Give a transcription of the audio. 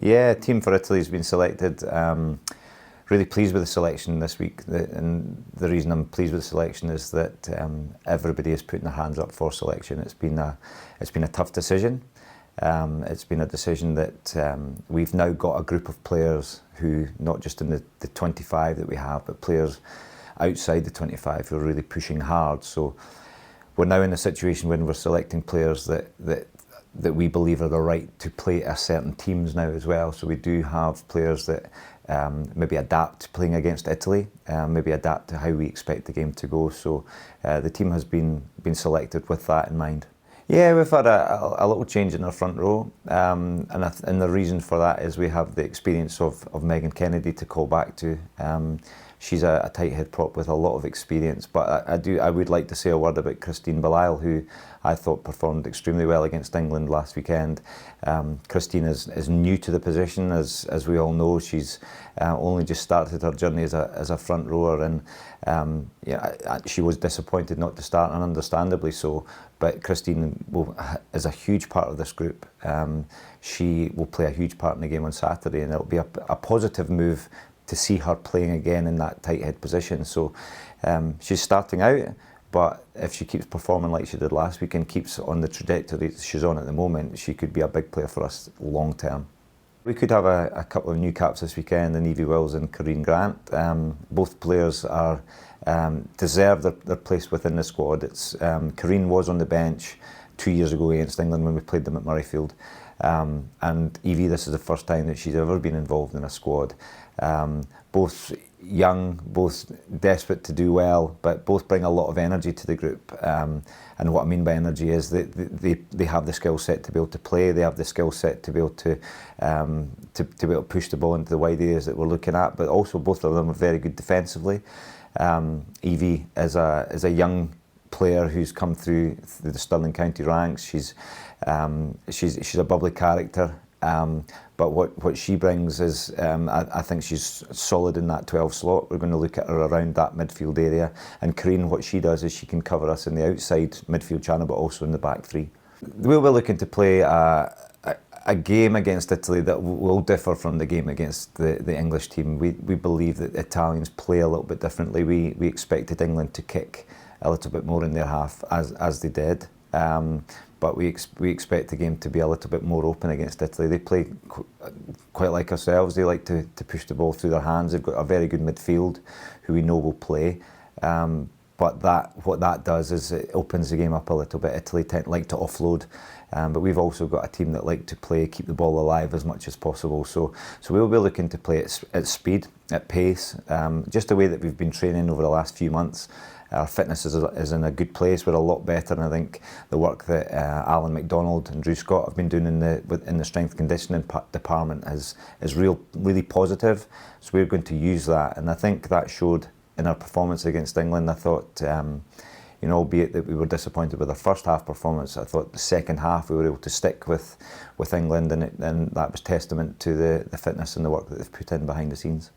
Yeah, team for Italy has been selected. Really pleased with the selection this week, and the reason I'm pleased with the selection is that everybody is putting their hands up for selection. It's been a tough decision. It's been a decision that we've now got a group of players who, not just in the 25 that we have, but players outside the 25 who are really pushing hard. So we're now in a situation when we're selecting players that we believe are the right to play at certain teams now as well. So we do have players that maybe adapt to playing against Italy, maybe adapt to how we expect the game to go. So the team has been selected with that in mind. Yeah, we've had a little change in our front row, and the reason for that is we have the experience of Megan Kennedy to call back to. She's a tight head prop with a lot of experience, but I would like to say a word about Christine Belisle, who I thought performed extremely well against England last weekend. Christine is new to the position, as we all know. She's only just started her journey as a front rower, and she was disappointed not to start, and understandably so. But Christine is a huge part of this group. She will play a huge part in the game on Saturday, and it'll be a positive move to see her playing again in that tight head position. So she's starting out, but if she keeps performing like she did last week and keeps on the trajectory she's on at the moment, she could be a big player for us long term. We could have a couple of new caps this weekend in Evie Wills and Corinne Grant. Both players are deserve their place within the squad. Corinne was on the bench 2 years ago against England when we played them at Murrayfield. And Evie, this is the first time that she's ever been involved in a squad. Both young, both desperate to do well, but both bring a lot of energy to the group. And what I mean by energy is they have the skill set to be able to play. They have the skill set to be able to be able to push the ball into the wide areas that we're looking at. But also both of them are very good defensively. Evie is a young player who's come through the Stirling County ranks. She's a bubbly character, but what she brings is I think she's solid in that 12 slot. We're going to look at her around that midfield area, and Corinne, what she does is she can cover us in the outside midfield channel, but also in the back three. We'll be looking to play a game against Italy that will differ from the game against the English team. We believe that the Italians play a little bit differently. We expected England to kick a little bit more in their half, as they did. But we expect the game to be a little bit more open against Italy. They play quite like ourselves. They like to push the ball through their hands. They've got a very good midfield who we know will play. But what that does is it opens the game up a little bit. Italy like to offload, but we've also got a team that like to play, keep the ball alive as much as possible. So we'll be looking to play at speed, at pace, just the way that we've been training over the last few months. Our fitness is in a good place. We're a lot better, and I think the work that Alan McDonald and Drew Scott have been doing in the strength conditioning department is really positive. So we're going to use that, and I think that showed in our performance against England. I thought, albeit that we were disappointed with our first half performance, I thought the second half we were able to stick with England, and that was testament to the fitness and the work that they've put in behind the scenes.